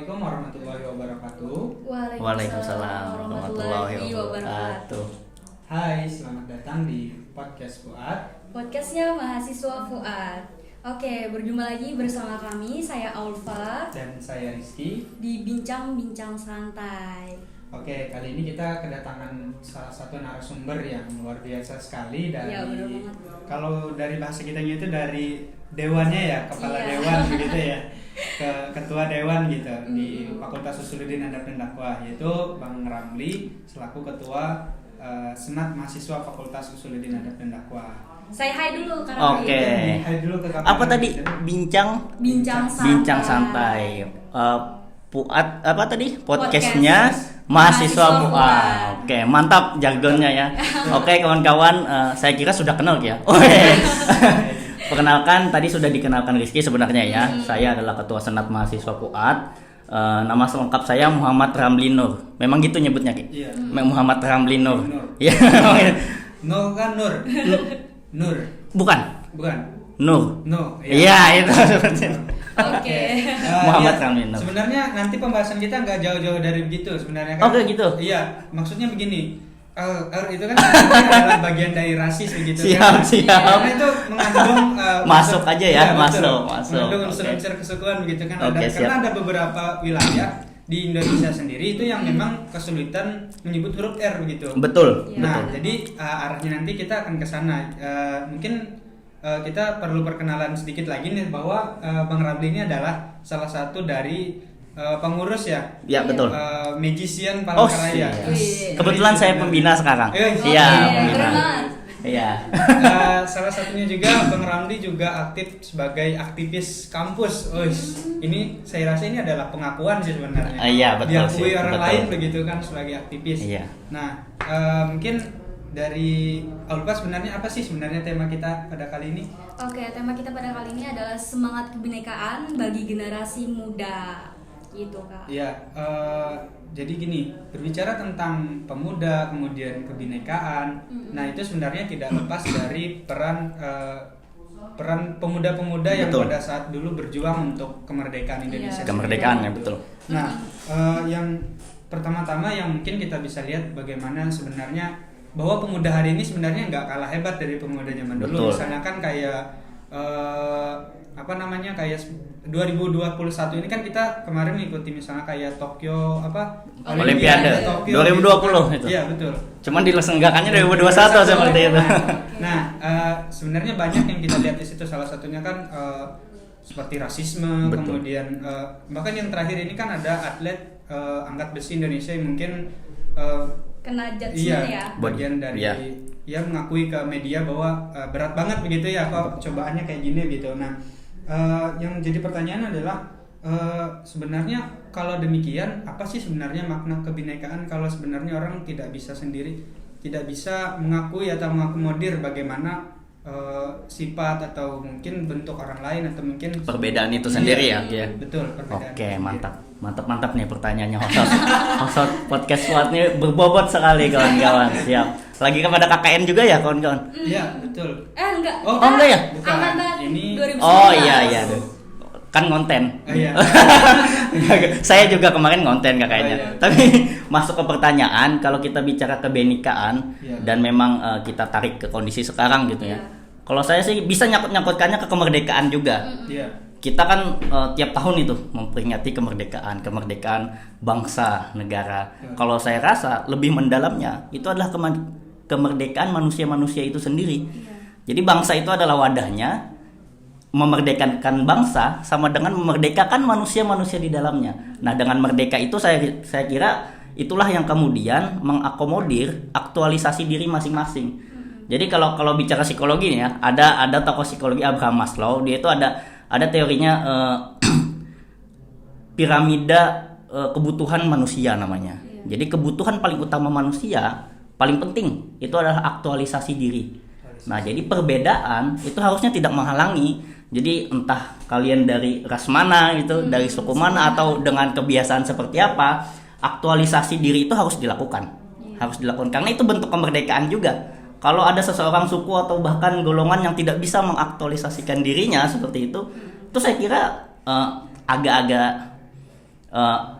Assalamualaikum warahmatullahi wabarakatuh. Waalaikumsalam warahmatullahi wabarakatuh. Hai, selamat datang di podcast Fuad. Podcastnya mahasiswa Fuad. Oke, berjumpa lagi bersama kami, saya Aulfa Dan saya Rizky di Bincang-Bincang Santai. Oke, kali ini kita kedatangan salah satu narasumber yang luar biasa sekali dari Ya, bener banget. Kalau dari bahasa kitanya itu dari dewannya ya, kepala Iya. dewan begitu ya. Ketua dewan gitu di Fakultas Usuluddin Adab dan Dakwah, yaitu Bang Ramli selaku ketua Senat Mahasiswa Fakultas Usuluddin Adab dan Dakwah. Saya hai dulu karena Oke. Hai dulu ke Apa tadi? Bincang santai. Fuad apa tadi? Podcastnya mahasiswa Fuad. Oke, mantap jargonnya ya. Oke, kawan-kawan, saya kira sudah kenal ya. Perkenalkan, tadi sudah dikenalkan Rizky sebenarnya ya. Saya adalah ketua Senat Mahasiswa Fuad. Nama lengkap saya Muhammad Ramli Nur. Memang gitu nyebutnya, Ki? Iya. Muhammad Ramli Nur. Iya. No kan Nur. Nur. Bukan. Nur. No. Iya, itu. Oke. Muhammad Ramli Nur. Sebenarnya nanti pembahasan kita nggak jauh-jauh dari begitu sebenarnya kan. Oke, gitu. Iya, maksudnya begini. Itu kan adalah bagian dari rasis begitu kan. Siap. Karena itu mengandung Masuk aja ya, betul. masuk. Mengandung Oke. unsur-unsur kesukuan begitu kan. Oke, Karena siap. ada beberapa wilayah di Indonesia sendiri itu yang memang kesulitan menyebut huruf R begitu. Betul. Nah, betul. jadi arahnya nanti kita akan ke sana. Mungkin kita perlu perkenalan sedikit lagi nih bahwa Bang Ramli ini adalah salah satu dari pengurus ya. Ya, betul. Magician Oh, Palangkaraya. siap. Kebetulan saya pembina sekarang. Iya, Iya, keren pembina. banget. Iya. Salah satunya juga Bang Ramli juga aktif sebagai aktivis kampus. Ini saya rasa ini adalah pengakuan sih sebenarnya. Iya, betul Diakui sih, orang betul. lain begitu kan sebagai aktivis. Iya. Nah, mungkin dari Aulfa sebenarnya apa sih sebenarnya tema kita pada kali ini? Oke, tema kita pada kali ini adalah semangat kebinekaan bagi generasi muda. Gitu, Kak. Iya, jadi gini, berbicara tentang pemuda kemudian kebinekaan, nah itu sebenarnya tidak lepas dari peran pemuda-pemuda yang Betul. pada saat dulu berjuang untuk kemerdekaan Indonesia. Iya. Kemerdekaan ya, betul. Nah, yang pertama-tama yang mungkin kita bisa lihat bagaimana sebenarnya bahwa pemuda hari ini sebenarnya nggak kalah hebat dari pemuda zaman dulu. Betul. Misalnya kan kayak kayak 2021 ini kan kita kemarin mengikuti misalnya kayak Tokyo Olimpiade Tokyo 2020 itu. Iya, betul. Cuman diselenggarakannya 2021 seperti itu. Nah, sebenarnya banyak yang kita lihat di situ, salah satunya kan seperti rasisme, Betul. kemudian bahkan yang terakhir ini kan ada atlet angkat besi Indonesia yang mungkin Kena judgement ya. bagian dari Iya. ya mengakui ke media bahwa berat banget begitu ya kok cobaannya kayak gini gitu. Nah, yang jadi pertanyaan adalah sebenarnya kalau demikian apa sih sebenarnya makna kebinekaan kalau sebenarnya orang tidak bisa sendiri, tidak bisa mengakui atau mengakomodir bagaimana sifat atau mungkin bentuk orang lain atau mungkin Perbedaan itu sendiri ya. Iya. Betul, perbedaan Oke, itu mantap nih pertanyaannya host podcast Fuad ini berbobot sekali kawan-kawan. Siap. Lagi kepada KKN juga ya kawan-kawan. sendiri. Iya, betul. Enggak. Oh, kita enggak ya? Bukan. Angkatan Ini 2019. Oh iya. Kan konten. Iya. Saya juga kemarin ngonten kakaknya. Oh, iya. Tapi masuk ke pertanyaan, kalau kita bicara kebinekaan Iya. dan memang kita tarik ke kondisi sekarang gitu ya. Iya. Kalau saya sih bisa nyangkut-nyangkutkannya ke kemerdekaan juga. Iya. Kita kan tiap tahun itu memperingati kemerdekaan bangsa negara. Ya. Kalau saya rasa lebih mendalamnya itu adalah kemerdekaan manusia-manusia itu sendiri. Iya. Jadi bangsa itu adalah wadahnya, memerdekakan bangsa sama dengan memerdekakan manusia-manusia di dalamnya. Nah, dengan merdeka itu saya kira itulah yang kemudian mengakomodir aktualisasi diri masing-masing. Jadi kalau bicara psikologi nih ya, ada tokoh psikologi Abraham Maslow, dia itu ada teorinya piramida kebutuhan manusia namanya. Iya. Jadi kebutuhan paling utama manusia, paling penting itu adalah aktualisasi diri. Nah, jadi perbedaan itu harusnya tidak menghalangi. Jadi entah kalian dari ras mana gitu, dari suku mana atau dengan kebiasaan seperti apa, aktualisasi diri itu harus dilakukan. Harus dilakukan karena itu bentuk kemerdekaan juga. Kalau ada seseorang suku atau bahkan golongan yang tidak bisa mengaktualisasikan dirinya seperti itu saya kira agak-agak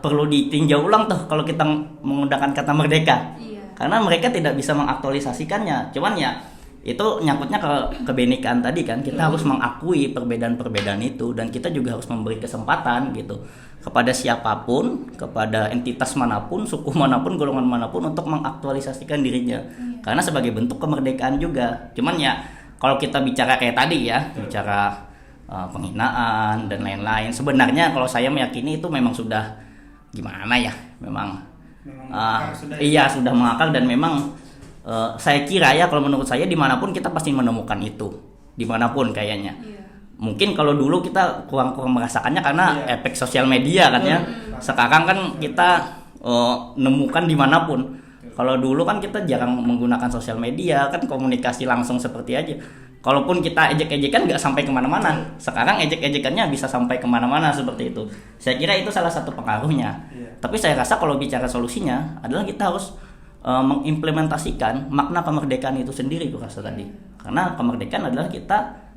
perlu ditinjau ulang tuh kalau kita menggunakan kata merdeka. Iya. Karena mereka tidak bisa mengaktualisasikannya. Cuman ya itu nyangkutnya ke kebenekaan tadi kan, kita harus mengakui perbedaan-perbedaan itu, dan kita juga harus memberi kesempatan gitu kepada siapapun, kepada entitas manapun, suku manapun, golongan manapun untuk mengaktualisasikan dirinya. Karena sebagai bentuk kemerdekaan juga. Cuman ya kalau kita bicara kayak tadi ya, bicara penghinaan dan lain-lain, sebenarnya kalau saya meyakini itu memang sudah gimana ya, memang iya sudah mengakar, dan memang saya kira ya, kalau menurut saya dimanapun kita pasti menemukan itu, dimanapun kayaknya. Mungkin kalau dulu kita kurang merasakannya karena efek sosial media kan ya. Sekarang kan kita nemukan dimanapun. Kalau dulu kan kita jarang menggunakan sosial media, kan komunikasi langsung seperti aja. Kalaupun kita ejek-ejekan nggak sampai kemana-mana. Sekarang ejek-ejekannya bisa sampai kemana-mana seperti itu. Saya kira itu salah satu pengaruhnya. Tapi saya rasa kalau bicara solusinya adalah kita harus mengimplementasikan makna kemerdekaan itu sendiri, gue rasa tadi. Karena kemerdekaan adalah kita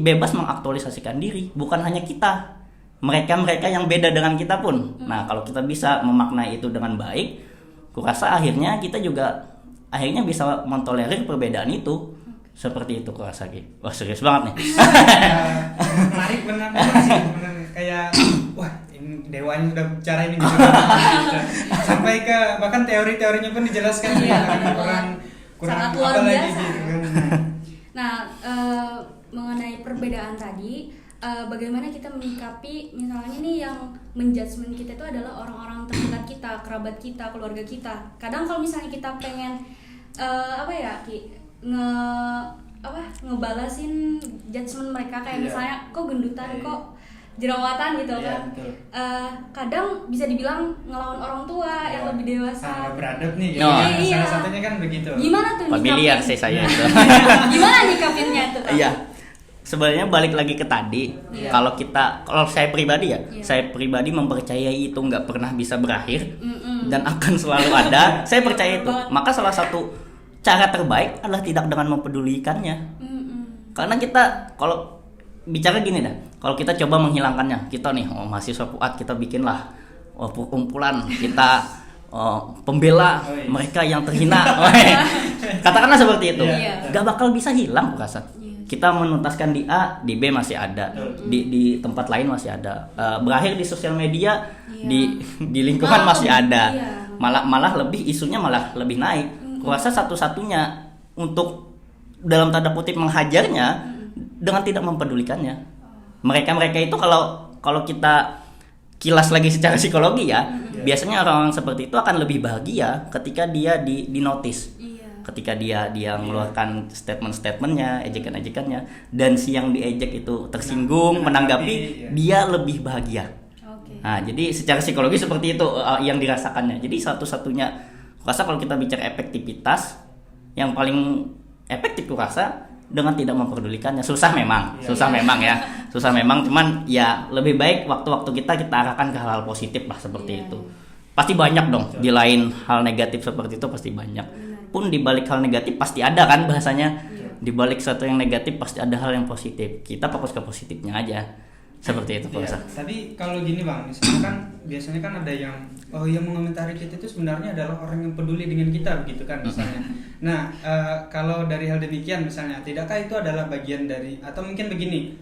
bebas mengaktualisasikan diri, bukan hanya kita, mereka yang beda dengan kita pun. Nah, kalau kita bisa memaknai itu dengan baik, gue rasa akhirnya kita juga bisa mentolerir perbedaan itu. Seperti itu, gue rasa gitu. Wah, serius banget nih. Menarik benar sih, benar kayak wah, ini dewanya sudah bicara ini gitu. Sampai ke bahkan teori-teorinya pun dijelaskan kurang sangat apa luar lagi biasa. gitu kan. Nah, mengenai perbedaan tadi, bagaimana kita menyikapi misalnya nih yang menjudgment kita itu adalah orang-orang terdekat kita, kerabat kita, keluarga kita. Kadang kalau misalnya kita pengen ngebalasin judgement mereka kayak misalnya kok gendutan, kok jerawatan gitu kan. Kadang bisa dibilang ngelawan orang tua yang lebih dewasa. Beradab nih. Iya. Salah satunya kan begitu. Gimana tuh Familiar sih saya itu. Gimana nyikapinnya tuh? Iya. Sebenarnya balik lagi ke tadi, kalau saya pribadi ya, saya pribadi mempercayai itu nggak pernah bisa berakhir dan akan selalu ada. Saya percaya itu. Maka salah satu cara terbaik adalah tidak dengan mempedulikannya. Karena kita kalau bicara gini dah, kalau kita coba menghilangkannya, kita nih mahasiswa Fuad, kita bikinlah kumpulan, kita pembela mereka yang terhina. Katakanlah seperti itu. Gak bakal bisa hilang, aku rasa. Kita menuntaskan di A, di B masih ada, di tempat lain masih ada, berakhir di sosial media, di lingkungan masih ada, malah lebih isunya malah lebih naik. Kurasa satu-satunya untuk dalam tanda kutip menghajarnya dengan tidak mempedulikannya. Mereka itu kalau kita kilas lagi secara psikologi ya, biasanya orang-orang seperti itu akan lebih bahagia ketika dia di notice. Ketika dia mengeluarkan statement-statementnya, ejekan-ejekannya, dan si yang diejek itu tersinggung, menanggapi, dia lebih bahagia. Nah, jadi secara psikologi seperti itu yang dirasakannya. Jadi satu-satunya, rasa kalau kita bicara efektivitas, yang paling efektif rasa dengan tidak memperdulikannya. Susah memang, cuman ya lebih baik waktu-waktu kita arahkan ke hal-hal positif lah seperti itu. Pasti banyak dong, di lain hal negatif seperti itu pasti banyak. Pun di balik hal negatif pasti ada kan bahasanya. Di balik sesuatu yang negatif pasti ada hal yang positif. Kita fokus ke positifnya aja. Seperti itu Pak. Tapi kalau gini Bang, misalnya kan biasanya kan ada yang mengomentari kita itu sebenarnya adalah orang yang peduli dengan kita begitu kan misalnya. Nah, kalau dari hal demikian misalnya, tidakkah itu adalah bagian dari, atau mungkin begini,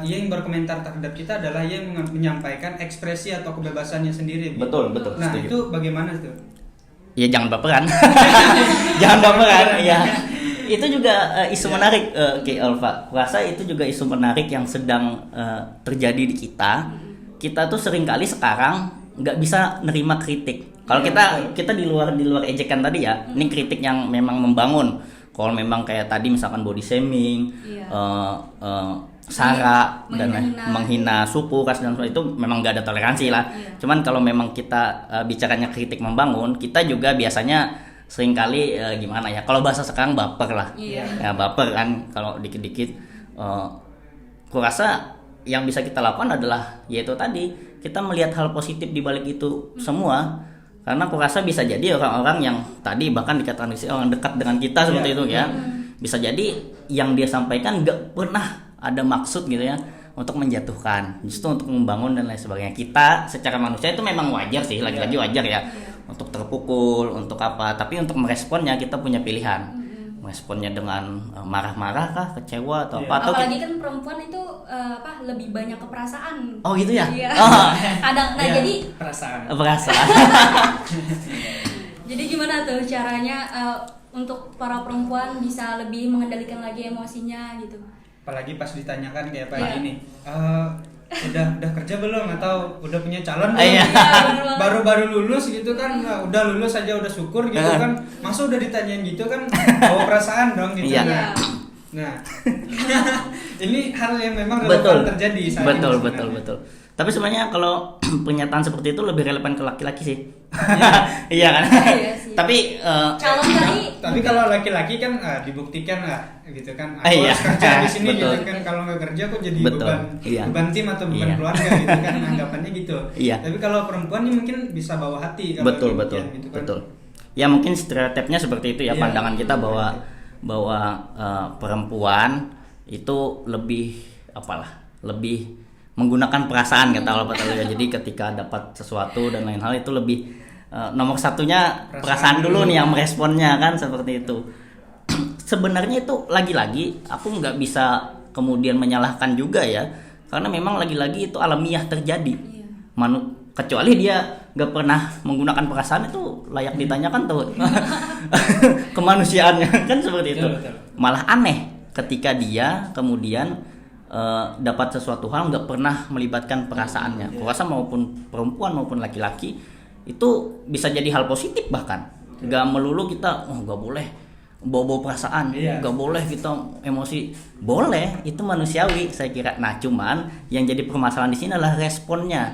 yang berkomentar terhadap kita adalah yang menyampaikan ekspresi atau kebebasannya sendiri. Betul. Nah, setuju. itu bagaimana tuh? Ya jangan baperan. Ya. Itu juga isu menarik Alfa. Rasa itu juga isu menarik yang sedang terjadi di kita. Kita tuh seringkali sekarang nggak bisa nerima kritik. Kalau kita di luar ejekan tadi ya, ini kritik yang memang membangun. Kalau memang kayak tadi misalkan body shaming, sara dan menghina suku, ras dan itu memang nggak ada toleransi lah. Cuman kalau memang kita bicaranya kritik membangun, kita juga biasanya seringkali gimana ya, kalau bahasa sekarang baper lah. Ya baper kan kalau dikit-dikit. Kurasa yang bisa kita lakukan adalah yaitu tadi, kita melihat hal positif di balik itu semua. Karena kurasa bisa jadi orang-orang yang tadi bahkan dikatakan orang dekat dengan kita seperti itu ya, bisa jadi yang dia sampaikan nggak pernah ada maksud gitu ya untuk menjatuhkan, justru untuk membangun dan lain sebagainya. Kita secara manusia itu memang wajar sih, lagi-lagi wajar ya, untuk terpukul, untuk apa. Tapi untuk meresponnya kita punya pilihan. Meresponnya dengan marah-marah kah, kecewa atau apa? Atau apalagi kan perempuan itu lebih banyak ke perasaan. Oh gitu ya? Iya. Oh. Kadang, nah Iya, jadi perasaan. jadi gimana tuh caranya untuk para perempuan bisa lebih mengendalikan lagi emosinya gitu? Apalagi pas ditanyakan kayak apa Iya. gini, udah kerja belum atau udah punya calon belum? Iya. Baru lulus gitu kan, udah lulus aja udah syukur gitu kan, masa udah ditanyain gitu kan, bawa perasaan dong gitu. Iya. Nah, ini hal yang memang Betul. relevan terjadi saat Betul, ini betul, sebenarnya. betul. Tapi sebenarnya kalau pernyataan seperti itu lebih relevan ke laki-laki sih. Iya kan? Iya sih. Tapi Calon tadi Tapi kalau laki-laki kan dibuktikan lah gitu kan, aku Iya. harus kerja di sini Betul. gitu kan, kalau nggak kerja kok jadi Betul. beban Iya. beban tim atau beban Iya. keluarga gitu kan, anggapannya gitu. Iya. Tapi kalau perempuan nih mungkin bisa bawa hati kalau betul, demikian betul, gitu kan. betul. Ya mungkin stereotipnya seperti itu ya, Iya. pandangan kita bahwa perempuan itu lebih lebih menggunakan perasaan kata kalau betul ya. Jadi ketika dapat sesuatu dan lain hal itu lebih nomor satunya perasaan dulu nih yang meresponnya kan, seperti itu. Sebenarnya itu lagi-lagi aku nggak bisa kemudian menyalahkan juga ya, karena memang lagi-lagi itu alamiah terjadi. Kecuali dia nggak pernah menggunakan perasaan, itu layak ditanyakan tuh kemanusiaannya kan, seperti itu. Betul. Malah aneh ketika dia kemudian dapat sesuatu hal nggak pernah melibatkan perasaannya. Aku rasa maupun perempuan maupun laki-laki itu bisa jadi hal positif, bahkan nggak melulu kita nggak boleh bawa perasaan, nggak boleh kita emosi, boleh, itu manusiawi saya kira. Nah cuman yang jadi permasalahan di sini adalah responnya.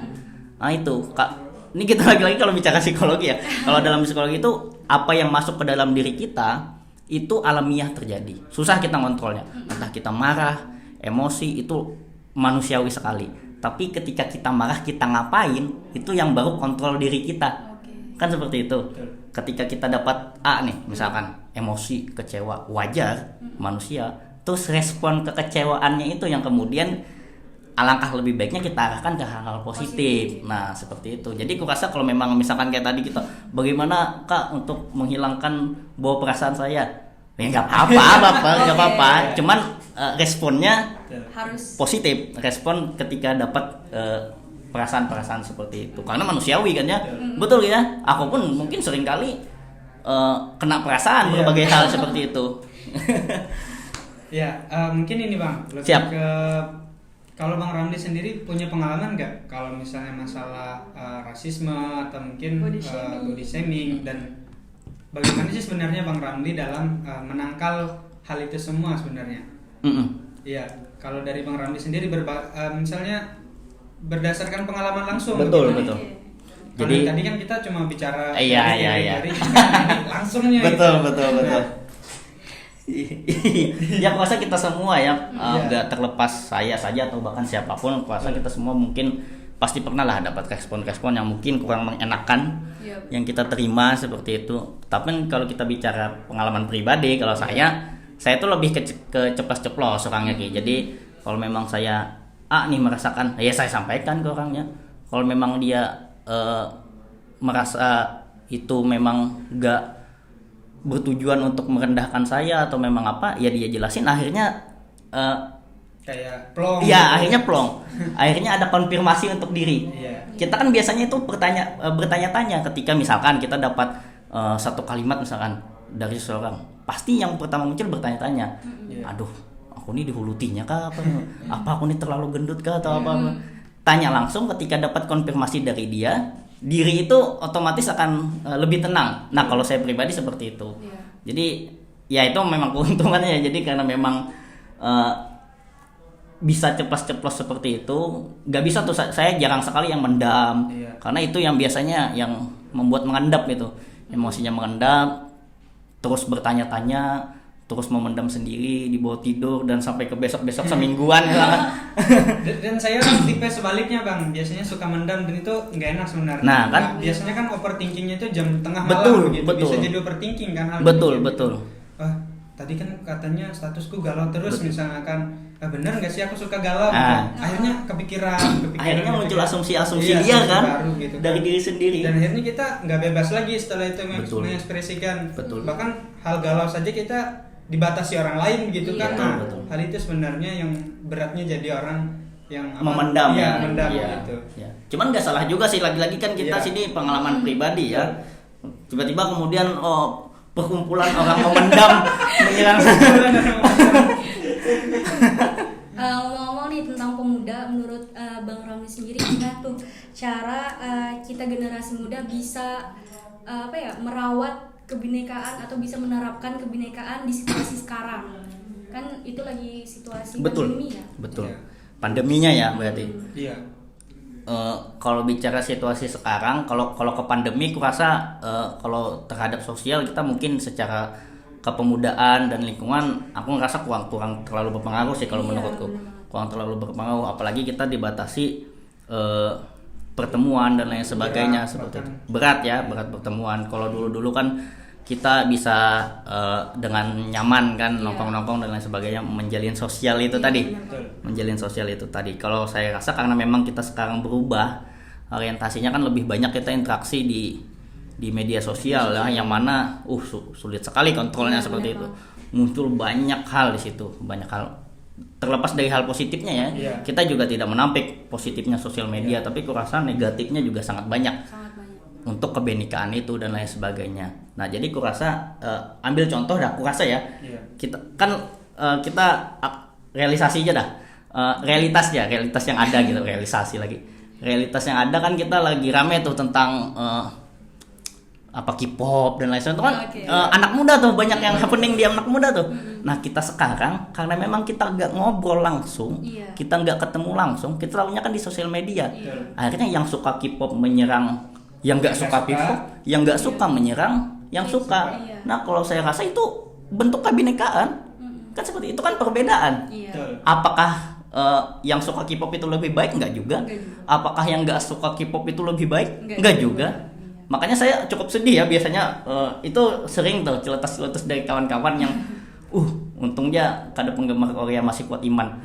Nah itu Kak, ini kita lagi-lagi kalau bicara psikologi ya, kalau dalam psikologi itu apa yang masuk ke dalam diri kita itu alamiah terjadi, susah kita ngontrolnya. Entah kita marah, emosi itu manusiawi sekali. Tapi ketika kita marah, kita ngapain, itu yang baru kontrol diri kita. Kan seperti itu. Ketika kita dapat A nih, misalkan emosi, kecewa, wajar manusia. Terus respon kekecewaannya itu yang kemudian alangkah lebih baiknya kita arahkan ke hal-hal positif. Nah seperti itu. Jadi aku rasa kalau memang misalkan kayak tadi kita, bagaimana Kak untuk menghilangkan bawa perasaan saya? Ya nggak apa-apa, Bapak, nggak apa-apa. Cuman responnya harus positif, respon ketika dapat perasaan-perasaan seperti itu, karena manusiawi kan ya. Betul ya, aku pun mungkin seringkali kena perasaan berbagai hal seperti itu. Ya, mungkin ini Bang, lebih Siap. ke kalau Bang Ramli sendiri punya pengalaman nggak kalau misalnya masalah rasisme atau mungkin body shaming, dan bagaimana sih sebenarnya Bang Ramli dalam menangkal hal itu semua sebenarnya? Iya, kalau dari Bang Ramli sendiri misalnya berdasarkan pengalaman langsung. Betul, gitu. betul. Jadi Jadi tadi kan kita cuma bicara Iya. dari langsungnya. betul. Nah, Ya aku rasa kita semua ya, nggak terlepas saya saja atau bahkan siapapun, aku rasa kita semua mungkin pasti pernah lah dapat respon-respon yang mungkin kurang mengenakan yang kita terima seperti itu. Tapi kalau kita bicara pengalaman pribadi, kalau saya tuh lebih ke ceplos-ceplos orangnya Ki. Jadi kalau memang saya nih merasakan, ya saya sampaikan ke orangnya. Kalau memang dia merasa itu memang nggak bertujuan untuk merendahkan saya atau memang apa, ya dia jelasin. Akhirnya kayak plong. Iya, akhirnya plong. Akhirnya ada konfirmasi untuk diri. Iya. Kita kan biasanya itu bertanya-tanya ketika misalkan kita dapat satu kalimat misalkan dari seseorang, pasti yang pertama muncul bertanya-tanya. Aduh, aku ini dihulutinya kah apa? Apa aku ini terlalu gendut kah atau apa? Tanya langsung, ketika dapat konfirmasi dari dia, diri itu otomatis akan lebih tenang. Nah, kalau saya pribadi seperti itu. Jadi ya itu memang keuntungannya. Jadi karena memang bisa ceplos-ceplos seperti itu, nggak bisa tuh, saya jarang sekali yang mendam. Karena itu yang biasanya yang membuat mengendap itu, emosinya mengendap, terus bertanya-tanya, terus memendam sendiri, dibawa tidur dan sampai ke besok-besok semingguan misalkan. Dan saya tipe sebaliknya Bang, biasanya suka mendam dan itu nggak enak sebenarnya. Nah, kan biasanya kan overthinkingnya itu jam tengah malam betul, gitu. betul. Bisa jadi overthinking kan hal betul, gitu. betul. tadi kan katanya statusku galau terus, misalkan bener nggak sih aku suka galau? Ah. Akhirnya kepikiran Akhirnya muncul gitu. asumsi-asumsi Iya, dia asumsi kan baru gitu kan. dari diri sendiri. Dan akhirnya kita nggak bebas lagi setelah itu Betul. mengekspresikan. Betul. Bahkan hal galau saja kita dibatasi orang lain gitu Iya. kan. Nah, Betul. hal itu sebenarnya yang beratnya jadi orang yang Memendam Iya, ya. memendam Iya. gitu. Ya. Cuman nggak salah juga sih, lagi-lagi kan kita Iya. sini pengalaman pribadi ya. Tiba-tiba kemudian perkumpulan orang memendam menyerang. Ngomong-ngomong nih tentang pemuda, menurut Bang Ramli sendiri gimana tuh cara kita generasi muda bisa merawat kebinekaan atau bisa menerapkan kebinekaan di situasi sekarang? Kan itu lagi situasi Betul. pandemi ya. Betul. Iya. Pandeminya ya berarti. Iya. Kalau bicara situasi sekarang, kalau ke pandemi, kurasa kalau terhadap sosial kita mungkin secara kepemudaan dan lingkungan, aku ngerasa kurang terlalu berpengaruh sih kalau Iya, menurutku, benar. kurang terlalu berpengaruh. Apalagi kita dibatasi pertemuan dan lain sebagainya seperti itu. Berat pertemuan. Kalau dulu kan kita bisa dengan nyaman kan Iya. nongkrong-nongkrong dan lain sebagainya, menjalin sosial itu tadi. Betul. Menjalin sosial itu tadi. Kalau saya rasa karena memang kita sekarang berubah, orientasinya kan lebih banyak kita interaksi di media sosial ya, yang mana sulit sekali kontrolnya Iya, seperti benar itu. Muncul banyak hal di situ, banyak hal. Terlepas dari hal positifnya ya, Iya. kita juga tidak menampik positifnya sosial media, tapi kurasa negatifnya juga sangat banyak Sangat banyak. untuk kebenekaan itu dan lain sebagainya. Nah, jadi kurasa ambil contoh dah, kurasa ya. Iya. Kita kan realisasi aja dah. Realitas yang ada gitu, realisasi lagi. Realitas yang ada kan kita lagi rame tuh tentang K-pop dan lain sebagainya. Itu kan Oke. anak muda tuh, banyak yang happening di anak muda tuh. Nah, kita sekarang karena memang kita nggak ngobrol langsung, Iya. kita nggak ketemu langsung, kita tahunya kan di sosial media. Iya. Akhirnya yang suka K-pop menyerang yang nggak suka K-pop, yang nggak suka menyerang yang suka. Iya. Nah, kalau saya rasa itu bentuk kebinekaan. Kan seperti itu, kan perbedaan. Iya. Betul. Apakah yang suka K-pop itu lebih baik? Enggak juga. Enggak juga. Apakah yang nggak suka K-pop itu lebih baik? Enggak Enggak juga. juga. Makanya saya cukup sedih ya biasanya, itu sering tuh celetus-celetus dari kawan-kawan yang untungnya kada penggemar Korea masih kuat iman.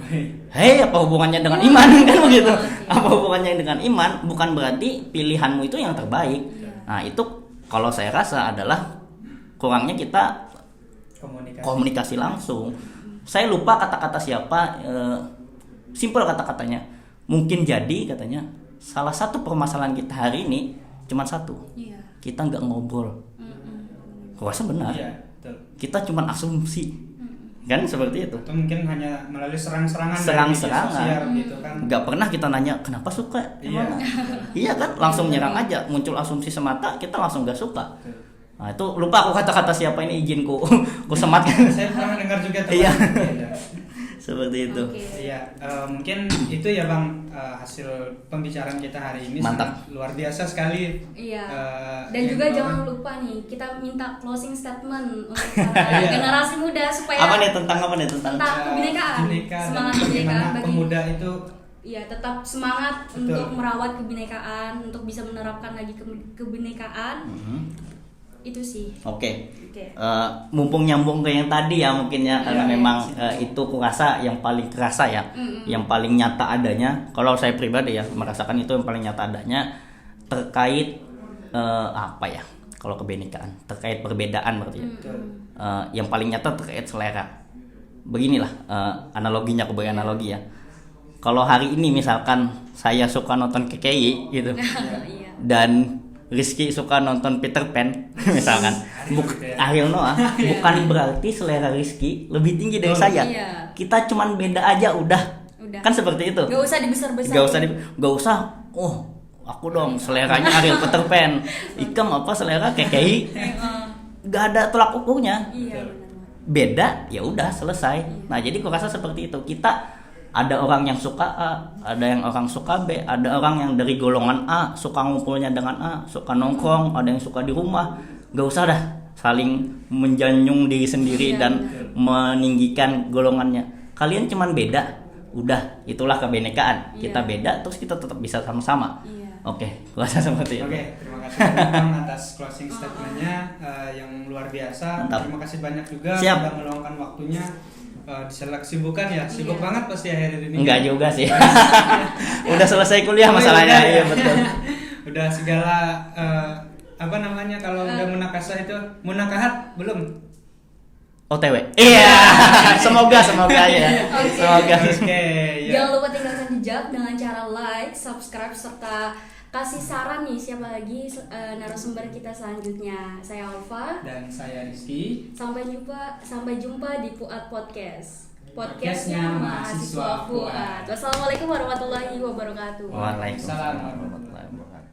Hei, apa hubungannya dengan iman? Kan begitu. Apa hubungannya dengan iman? Bukan berarti pilihanmu itu yang terbaik. Nah, itu kalau saya rasa adalah kurangnya kita komunikasi langsung. Saya lupa kata-kata siapa, simpel kata-katanya. Mungkin jadi katanya salah satu permasalahan kita hari ini cuma satu, Iya. kita nggak ngobrol. Gua rasa benar. Iya, betul. Kita cuma asumsi, kan seperti itu. Itu mungkin hanya melalui serang-serangan dari Serang-serangan. media sosial gitu kan. Nggak pernah kita nanya kenapa suka. Iya. Iya kan, langsung nyerang aja, muncul asumsi semata, kita langsung nggak suka. Betul. Nah, itu lupa aku kata-kata siapa ini, izinku ku semat. Saya pernah dengar juga tuh. Iya. Iya. Seperti itu. Oke. Iya, mungkin itu ya Bang, hasil pembicaraan kita hari ini. Mantap. Sangat luar biasa sekali. Iya. Dan yang juga Bang- jangan lupa nih, kita minta closing statement untuk para Iya. generasi muda supaya Apa nih tentang Tentang kebinekaan. Bineka dan Semangat bagaimana kebinekaan bagi pemuda itu Iya, tetap semangat Betul. untuk merawat kebinekaan, untuk bisa menerapkan lagi kebinekaan. Itu sih. Oke. Oke. Mumpung nyambung ke yang tadi ya mungkin ya, karena Iya, memang itu kurasa yang paling kerasa ya, yang paling nyata adanya. Kalau saya pribadi ya merasakan itu yang paling nyata adanya terkait apa ya? Kalau kebinekaan terkait perbedaan berarti ya. betul. Yang paling nyata terkait selera. Beginilah analoginya, aku beri analogi ya. Kalau hari ini misalkan saya suka nonton KKI gitu, Iya. dan Rizky suka nonton Peter Pan misalkan, Ariel Noah, bukan berarti selera Rizky lebih tinggi dari saya. Iya. Kita cuman beda aja udah. Udah. Kan seperti itu. Gak usah dibesar-besar. Gak usah. Oh, aku dong seleranya Ariel Peter Pan. Ikam apa selera KKI? Gak ada tolak ukurnya. Iya, benar. Beda ya udah selesai. Nah, jadi aku rasa seperti itu. Kita ada orang yang suka A, ada yang orang suka B, ada orang yang dari golongan A suka ngumpulnya dengan A, suka nongkrong, ada yang suka di rumah. Gak usah dah saling menjanyung diri sendiri Iya, dan meninggikan golongannya. Kalian cuman beda, udah itulah kebinekaan. Iya. Kita beda terus kita tetap bisa sama-sama. Iya. Oke, kuasa seperti itu. Oke, terima kasih Bang atas closing statementnya yang luar biasa. Mantap. Terima kasih banyak juga Siap. sudah meluangkan waktunya. Diselak kesibukan ya, sibuk Iya. banget pasti akhir ini. Enggak juga sih. Udah selesai kuliah masalahnya, Udah, ya. iya betul. Udah segala apa namanya kalau udah munakasah itu munakahat belum? OTW. Iya. Semoga ya. Oke. Semoga. Oke, ya. Jangan lupa tinggalkan jejak dengan cara like, subscribe, serta kasih saran nih siapa lagi narasumber kita selanjutnya. Saya Alfa. Dan saya Rizky. Sampai jumpa di Fuad Podcast. Podcastnya Podcastnya Mahasiswa Mahasiswa Fuad. Fuad. Wassalamualaikum warahmatullahi wabarakatuh. Waalaikumsalam Waalaikumsalam warahmatullahi wabarakatuh.